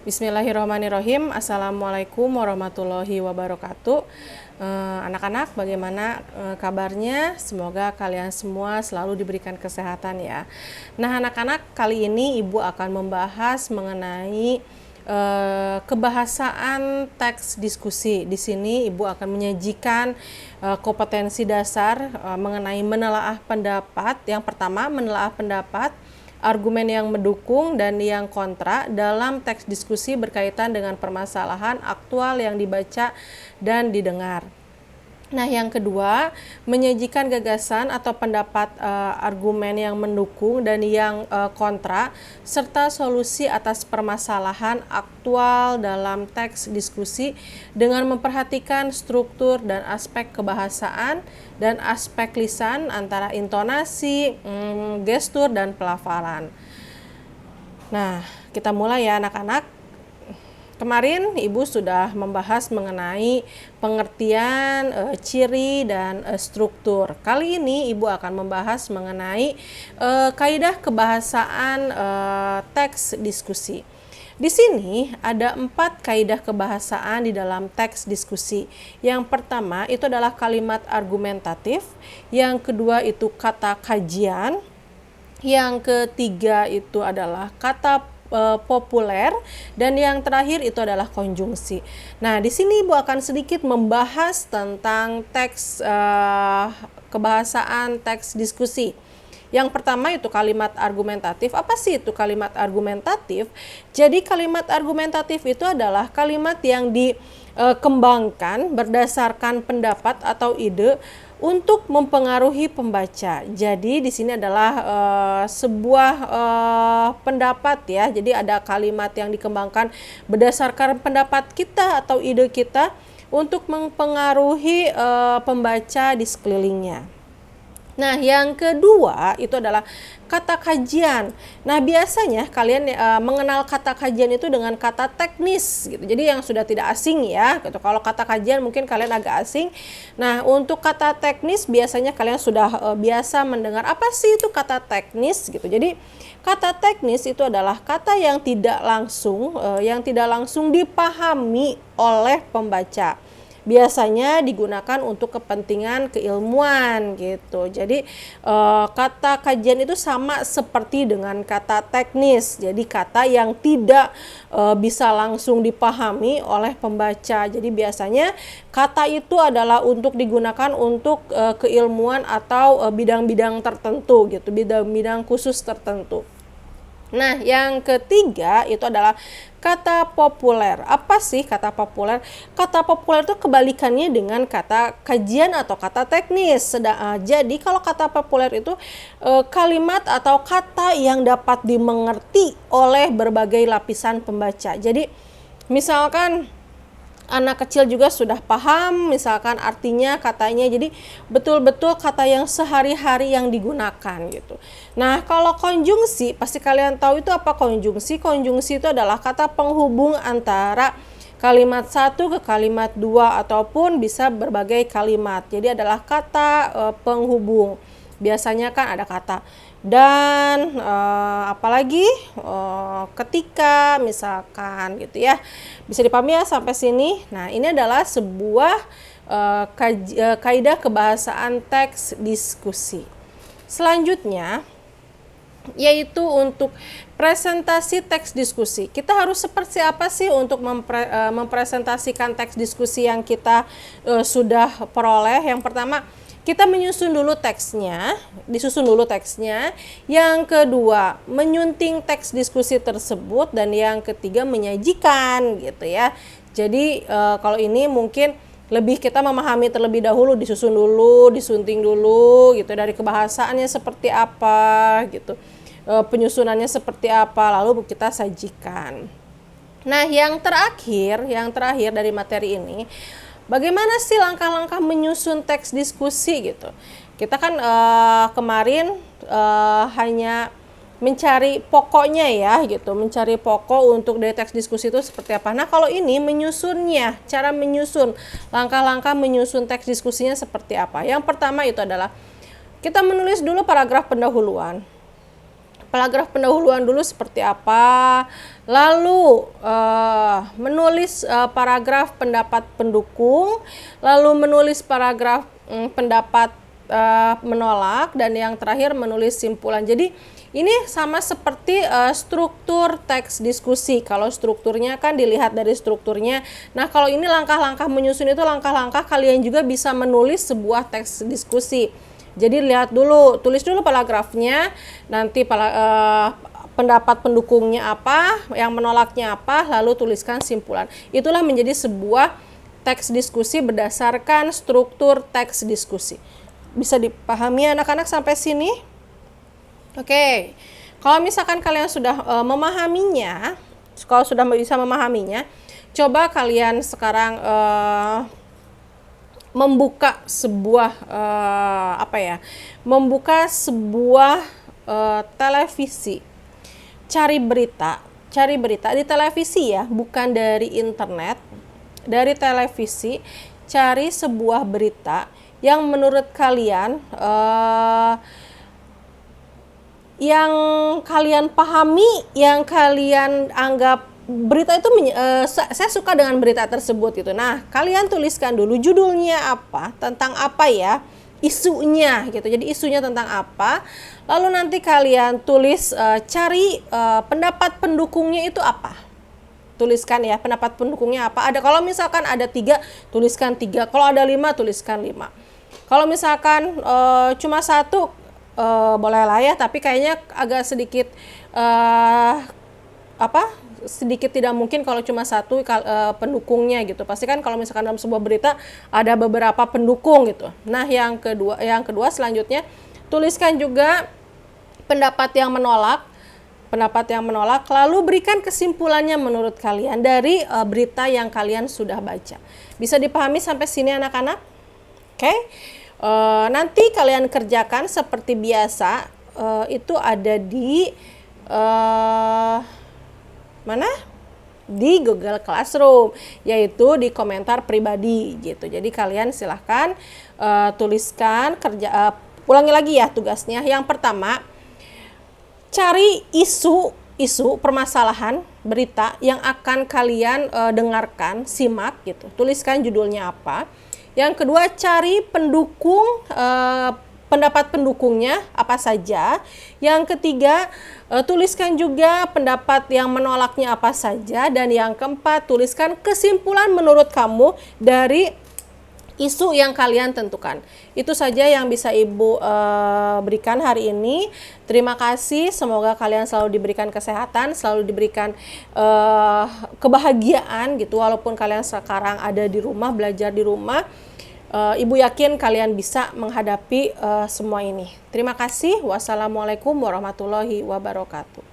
Bismillahirrahmanirrahim. Assalamualaikum warahmatullahi wabarakatuh. Anak-anak, bagaimana kabarnya? Semoga kalian semua selalu diberikan kesehatan ya. Nah, anak-anak, kali ini Ibu akan membahas mengenai kebahasaan teks diskusi. Di sini Ibu akan menyajikan kompetensi dasar mengenai menelaah pendapat. Yang pertama, menelaah pendapat, argumen yang mendukung dan yang kontra dalam teks diskusi berkaitan dengan permasalahan aktual yang dibaca dan didengar. Nah, yang kedua, menyajikan gagasan atau pendapat argumen yang mendukung dan yang kontra, serta solusi atas permasalahan aktual dalam teks diskusi dengan memperhatikan struktur dan aspek kebahasaan dan aspek lisan antara intonasi, gestur, dan pelafalan. Nah, kita mulai ya anak-anak. Kemarin Ibu sudah membahas mengenai pengertian, ciri, dan struktur. Kali ini Ibu akan membahas mengenai kaidah kebahasaan teks diskusi. Di sini ada 4 kaidah kebahasaan di dalam teks diskusi. Yang pertama itu adalah kalimat argumentatif, yang kedua itu kata kajian, yang ketiga itu adalah kata populer, dan yang terakhir itu adalah konjungsi. Nah, di sini Ibu akan sedikit membahas tentang teks kebahasaan teks diskusi. Yang pertama itu kalimat argumentatif. Apa sih itu kalimat argumentatif? Jadi kalimat argumentatif itu adalah kalimat yang dikembangkan berdasarkan pendapat atau ide untuk mempengaruhi pembaca. Jadi di sini adalah sebuah pendapat ya. Jadi ada kalimat yang dikembangkan berdasarkan pendapat kita atau ide kita untuk mempengaruhi pembaca di sekelilingnya. Nah, yang kedua itu adalah kata kajian. Nah, biasanya kalian mengenal kata kajian itu dengan kata teknis gitu. Jadi yang sudah tidak asing ya gitu. Kalau kata kajian mungkin kalian agak asing. Nah, untuk kata teknis biasanya kalian sudah biasa mendengar. Apa sih itu kata teknis gitu. Jadi kata teknis itu adalah kata yang tidak langsung dipahami oleh pembaca. Biasanya digunakan untuk kepentingan keilmuan gitu. Jadi kata kajian itu sama seperti dengan kata teknis. Jadi kata yang tidak bisa langsung dipahami oleh pembaca. Jadi biasanya kata itu adalah untuk digunakan untuk keilmuan atau bidang-bidang tertentu gitu, bidang-bidang khusus tertentu. Nah, yang ketiga itu adalah kata populer. Apa sih kata populer? Kata populer itu kebalikannya dengan kata kajian atau kata teknis. Jadi kalau kata populer itu kalimat atau kata yang dapat dimengerti oleh berbagai lapisan pembaca. Jadi misalkan anak kecil juga sudah paham misalkan artinya katanya, jadi betul-betul kata yang sehari-hari yang digunakan gitu. Nah, kalau konjungsi pasti kalian tahu itu apa konjungsi. Konjungsi itu adalah kata penghubung antara kalimat satu ke kalimat dua ataupun bisa berbagai kalimat. Jadi adalah kata penghubung. Biasanya kan ada kata dan apalagi ketika misalkan gitu ya. Bisa dipahami ya sampai sini. Nah, ini adalah sebuah kaidah kebahasaan teks diskusi. Selanjutnya yaitu untuk presentasi teks diskusi. Kita harus seperti apa sih untuk mempresentasikan teks diskusi yang kita sudah peroleh? Yang pertama, kita menyusun dulu teksnya, disusun dulu teksnya. Yang kedua, menyunting teks diskusi tersebut, dan yang ketiga menyajikan gitu ya. Jadi kalau ini mungkin lebih kita memahami terlebih dahulu, disusun dulu, disunting dulu gitu, dari kebahasaannya seperti apa gitu, penyusunannya seperti apa, lalu kita sajikan. Nah, yang terakhir dari materi ini, bagaimana sih langkah-langkah menyusun teks diskusi gitu. Kita kan kemarin hanya mencari pokoknya ya gitu, mencari pokok untuk dari teks diskusi itu seperti apa. Nah, kalau ini menyusunnya, cara menyusun, langkah-langkah menyusun teks diskusinya seperti apa. Yang pertama itu adalah kita menulis dulu paragraf pendahuluan. paragraf pendahuluan dulu seperti apa, lalu menulis paragraf pendapat pendukung, lalu menulis paragraf pendapat menolak, dan yang terakhir menulis simpulan. Jadi ini sama seperti struktur teks diskusi. Kalau strukturnya kan dilihat dari strukturnya. Nah, kalau ini langkah-langkah menyusun itu langkah-langkah kalian juga bisa menulis sebuah teks diskusi. Jadi lihat dulu, tulis dulu paragrafnya, nanti pendapat pendukungnya apa, yang menolaknya apa, lalu tuliskan simpulan. Itulah menjadi sebuah teks diskusi berdasarkan struktur teks diskusi. Bisa dipahami anak-anak sampai sini? Oke, kalau misalkan kalian sudah memahaminya, kalau sudah bisa memahaminya, coba kalian sekarang membuka sebuah membuka sebuah televisi, cari berita di televisi ya, bukan dari internet, dari televisi, cari sebuah berita yang menurut kalian yang kalian pahami, yang kalian anggap berita itu saya suka dengan berita tersebut gitu. Nah, kalian tuliskan dulu judulnya apa, tentang apa ya, isunya gitu. Jadi isunya tentang apa. Lalu nanti kalian tulis cari pendapat pendukungnya itu apa. Tuliskan ya pendapat pendukungnya apa. Ada, kalau misalkan ada 3, tuliskan 3. Kalau ada 5, tuliskan 5. Kalau misalkan cuma 1, boleh lah ya, tapi kayaknya agak sedikit sedikit tidak mungkin kalau cuma 1 pendukungnya gitu. Pasti kan kalau misalkan dalam sebuah berita ada beberapa pendukung gitu. Nah, yang kedua selanjutnya tuliskan juga pendapat yang menolak, lalu berikan kesimpulannya menurut kalian dari berita yang kalian sudah baca. Bisa dipahami sampai sini anak-anak? Oke. Nanti kalian kerjakan seperti biasa, itu ada di mana? Di Google Classroom, yaitu di komentar pribadi gitu. Jadi kalian silahkan tuliskan, ulangi lagi ya tugasnya. Yang pertama, cari isu permasalahan berita yang akan kalian dengarkan, simak gitu. Tuliskan judulnya apa. Yang kedua, cari pendukung, pendapat pendukungnya apa saja. Yang ketiga, tuliskan juga pendapat yang menolaknya apa saja. Dan yang keempat, tuliskan kesimpulan menurut kamu dari isu yang kalian tentukan. Itu saja yang bisa Ibu berikan hari ini. Terima kasih, semoga kalian selalu diberikan kesehatan, selalu diberikan kebahagiaan gitu, walaupun kalian sekarang ada di rumah, belajar di rumah. Ibu yakin kalian bisa menghadapi semua ini. Terima kasih. Wassalamualaikum warahmatullahi wabarakatuh.